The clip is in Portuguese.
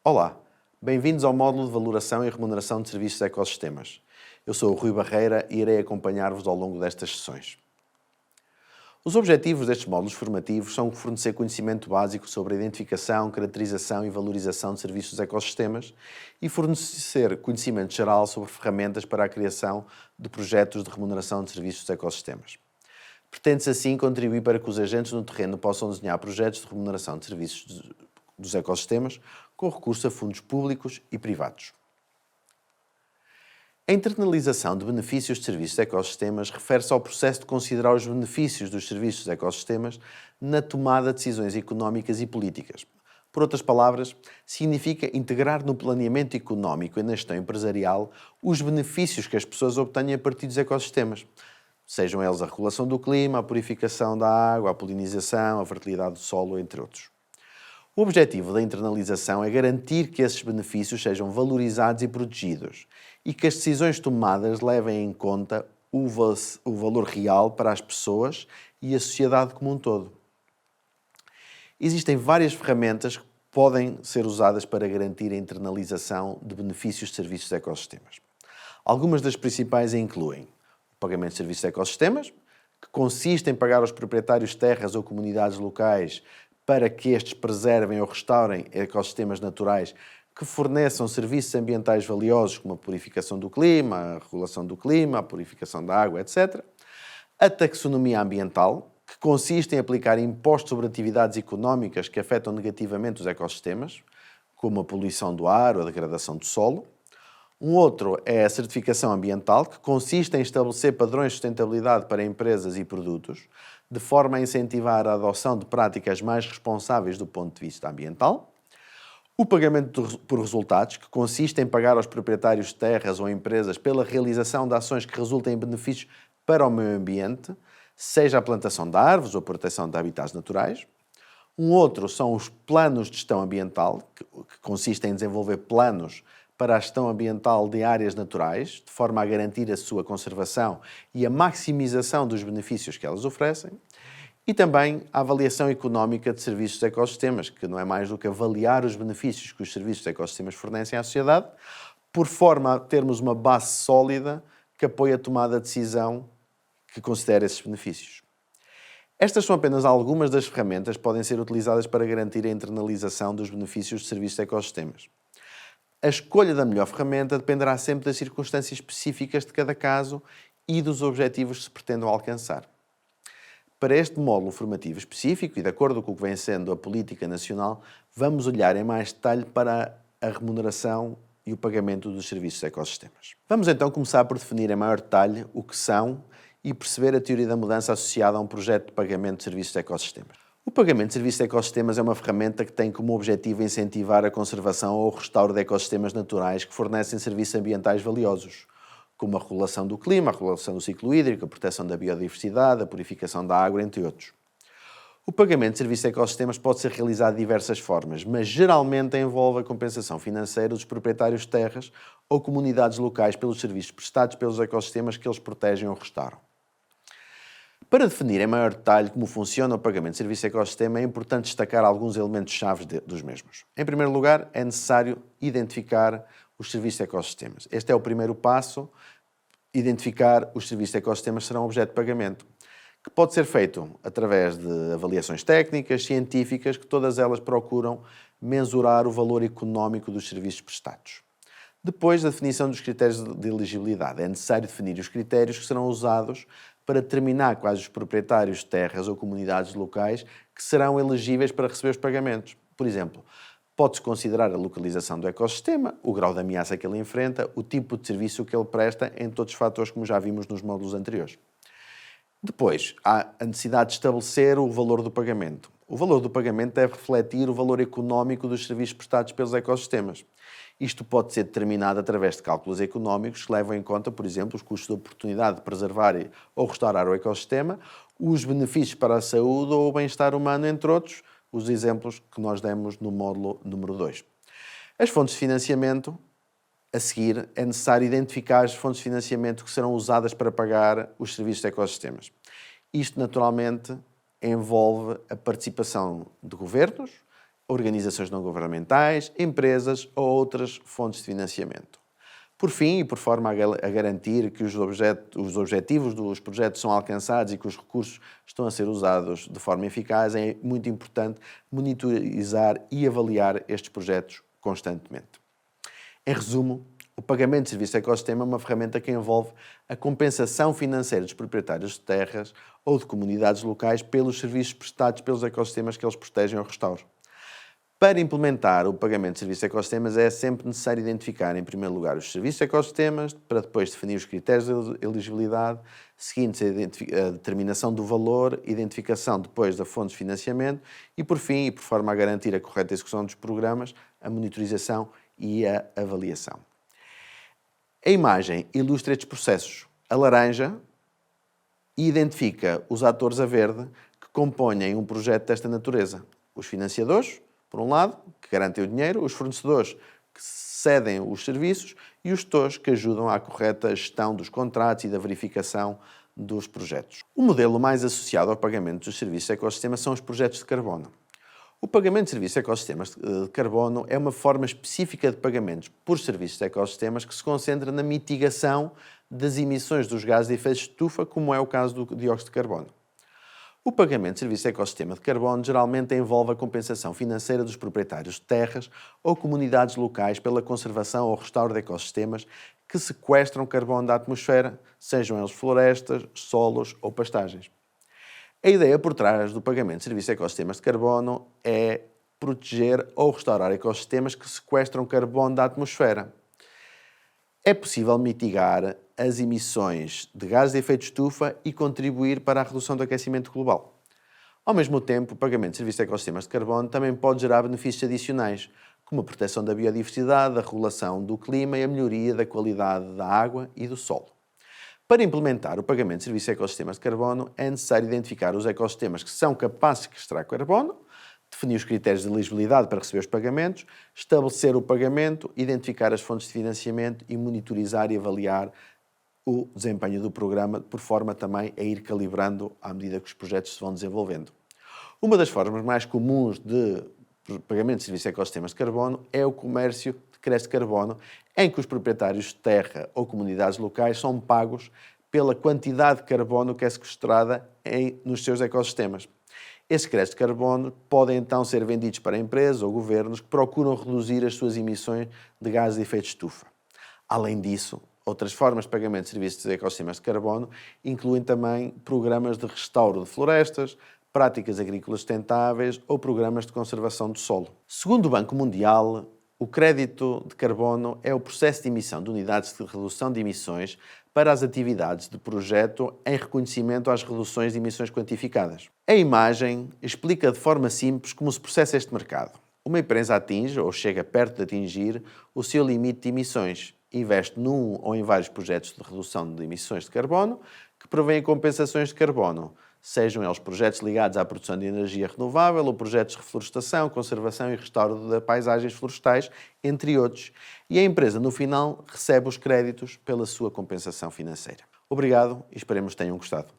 Olá, bem-vindos ao módulo de valoração e remuneração de serviços de ecossistemas. Eu sou o Rui Barreira e irei acompanhar-vos ao longo destas sessões. Os objetivos destes módulos formativos são fornecer conhecimento básico sobre a identificação, caracterização e valorização de serviços de ecossistemas e fornecer conhecimento geral sobre ferramentas para a criação de projetos de remuneração de serviços de ecossistemas. Pretende-se assim contribuir para que os agentes no terreno possam desenhar projetos de remuneração de serviços dos ecossistemas com recurso a fundos públicos e privados. A internalização de benefícios de serviços de ecossistemas refere-se ao processo de considerar os benefícios dos serviços de ecossistemas na tomada de decisões económicas e políticas. Por outras palavras, significa integrar no planeamento económico e na gestão empresarial os benefícios que as pessoas obtêm a partir dos ecossistemas, sejam eles a regulação do clima, a purificação da água, a polinização, a fertilidade do solo, entre outros. O objetivo da internalização é garantir que esses benefícios sejam valorizados e protegidos e que as decisões tomadas levem em conta o valor real para as pessoas e a sociedade como um todo. Existem várias ferramentas que podem ser usadas para garantir a internalização de benefícios de serviços de ecossistemas. Algumas das principais incluem o pagamento de serviços de ecossistemas, que consiste em pagar aos proprietários de terras ou comunidades locais para que estes preservem ou restaurem ecossistemas naturais que forneçam serviços ambientais valiosos como a purificação do clima, a regulação do clima, a purificação da água, etc. A taxonomia ambiental, que consiste em aplicar impostos sobre atividades económicas que afetam negativamente os ecossistemas, como a poluição do ar ou a degradação do solo. Um outro é a certificação ambiental, que consiste em estabelecer padrões de sustentabilidade para empresas e produtos, de forma a incentivar a adoção de práticas mais responsáveis do ponto de vista ambiental. O pagamento por resultados, que consiste em pagar aos proprietários de terras ou empresas pela realização de ações que resultem em benefícios para o meio ambiente, seja a plantação de árvores ou a proteção de habitats naturais. Um outro são os planos de gestão ambiental, que consistem em desenvolver planos para a gestão ambiental de áreas naturais, de forma a garantir a sua conservação e a maximização dos benefícios que elas oferecem. E também a avaliação económica de serviços de ecossistemas, que não é mais do que avaliar os benefícios que os serviços de ecossistemas fornecem à sociedade, por forma a termos uma base sólida que apoie a tomada de decisão que considere esses benefícios. Estas são apenas algumas das ferramentas que podem ser utilizadas para garantir a internalização dos benefícios de serviços de ecossistemas. A escolha da melhor ferramenta dependerá sempre das circunstâncias específicas de cada caso e dos objetivos que se pretendam alcançar. Para este módulo formativo específico e de acordo com o que vem sendo a política nacional, vamos olhar em mais detalhe para a remuneração e o pagamento dos serviços de ecossistemas. Vamos então começar por definir em maior detalhe o que são e perceber a teoria da mudança associada a um projeto de pagamento de serviços de ecossistemas. O pagamento de serviços de ecossistemas é uma ferramenta que tem como objetivo incentivar a conservação ou o restauro de ecossistemas naturais que fornecem serviços ambientais valiosos, como a regulação do clima, a regulação do ciclo hídrico, a proteção da biodiversidade, a purificação da água, entre outros. O pagamento de serviços de ecossistemas pode ser realizado de diversas formas, mas geralmente envolve a compensação financeira dos proprietários de terras ou comunidades locais pelos serviços prestados pelos ecossistemas que eles protegem ou restauram. Para definir em maior detalhe como funciona o pagamento de serviço de ecossistema, é importante destacar alguns elementos-chave dos mesmos. Em primeiro lugar, é necessário identificar os serviços de ecossistemas. Este é o primeiro passo. Identificar os serviços de ecossistemas serão objeto de pagamento, que pode ser feito através de avaliações técnicas, científicas, que todas elas procuram mensurar o valor económico dos serviços prestados. Depois da definição dos critérios de elegibilidade, é necessário definir os critérios que serão usados para determinar quais os proprietários de terras ou comunidades locais que serão elegíveis para receber os pagamentos. Por exemplo, pode-se considerar a localização do ecossistema, o grau de ameaça que ele enfrenta, o tipo de serviço que ele presta, entre outros fatores como já vimos nos módulos anteriores. Depois, há a necessidade de estabelecer o valor do pagamento. O valor do pagamento deve refletir o valor económico dos serviços prestados pelos ecossistemas. Isto pode ser determinado através de cálculos económicos que levam em conta, por exemplo, os custos de oportunidade de preservar ou restaurar o ecossistema, os benefícios para a saúde ou o bem-estar humano, entre outros, os exemplos que nós demos no módulo número 2. As fontes de financiamento, a seguir, é necessário identificar as fontes de financiamento que serão usadas para pagar os serviços de ecossistemas. Isto, naturalmente, envolve a participação de governos, organizações não governamentais, empresas ou outras fontes de financiamento. Por fim, e por forma a garantir que os objetivos dos projetos são alcançados e que os recursos estão a ser usados de forma eficaz, é muito importante monitorizar e avaliar estes projetos constantemente. Em resumo, o pagamento de serviço de ecossistema é uma ferramenta que envolve a compensação financeira dos proprietários de terras ou de comunidades locais pelos serviços prestados pelos ecossistemas que eles protegem ou restauram. Para implementar o pagamento de serviços de ecossistemas é sempre necessário identificar, em primeiro lugar, os serviços de ecossistemas, para depois definir os critérios de elegibilidade, seguintes a determinação do valor, identificação depois da fonte de financiamento e, por fim, e por forma a garantir a correta execução dos programas, a monitorização e a avaliação. A imagem ilustra estes processos. A laranja identifica os atores a verde que compõem um projeto desta natureza. Os financiadores, por um lado, que garantem o dinheiro, os fornecedores que cedem os serviços e os gestores que ajudam à correta gestão dos contratos e da verificação dos projetos. O modelo mais associado ao pagamento dos serviços de ecossistema são os projetos de carbono. O pagamento de serviços de ecossistemas de carbono é uma forma específica de pagamentos por serviços de ecossistemas que se concentra na mitigação das emissões dos gases de efeito de estufa, como é o caso do dióxido de carbono. O pagamento de serviço de ecossistema de carbono geralmente envolve a compensação financeira dos proprietários de terras ou comunidades locais pela conservação ou restauro de ecossistemas que sequestram carbono da atmosfera, sejam eles florestas, solos ou pastagens. A ideia por trás do pagamento de serviços de ecossistemas de carbono é proteger ou restaurar ecossistemas que sequestram carbono da atmosfera. É possível mitigar as emissões de gases de efeito de estufa e contribuir para a redução do aquecimento global. Ao mesmo tempo, o pagamento de serviços de ecossistemas de carbono também pode gerar benefícios adicionais, como a proteção da biodiversidade, a regulação do clima e a melhoria da qualidade da água e do solo. Para implementar o pagamento de serviços de ecossistemas de carbono, é necessário identificar os ecossistemas que são capazes de sequestrar carbono, definir os critérios de elegibilidade para receber os pagamentos, estabelecer o pagamento, identificar as fontes de financiamento e monitorizar e avaliar o desempenho do programa, por forma também a ir calibrando à medida que os projetos se vão desenvolvendo. Uma das formas mais comuns de pagamento de serviços de ecossistemas de carbono é o comércio de crédito de carbono, em que os proprietários de terra ou comunidades locais são pagos pela quantidade de carbono que é sequestrada nos seus ecossistemas. Esses créditos de carbono podem então ser vendidos para empresas ou governos que procuram reduzir as suas emissões de gases de efeito de estufa. Além disso, outras formas de pagamento de serviços de ecossistemas de carbono incluem também programas de restauro de florestas, práticas agrícolas sustentáveis ou programas de conservação do solo. Segundo o Banco Mundial, o crédito de carbono é o processo de emissão de unidades de redução de emissões para as atividades de projeto em reconhecimento às reduções de emissões quantificadas. A imagem explica de forma simples como se processa este mercado. Uma empresa atinge ou chega perto de atingir o seu limite de emissões, investe num ou em vários projetos de redução de emissões de carbono que prevêem compensações de carbono, sejam eles projetos ligados à produção de energia renovável ou projetos de reflorestação, conservação e restauro de paisagens florestais, entre outros. E a empresa, no final, recebe os créditos pela sua compensação financeira. Obrigado e esperemos que tenham gostado.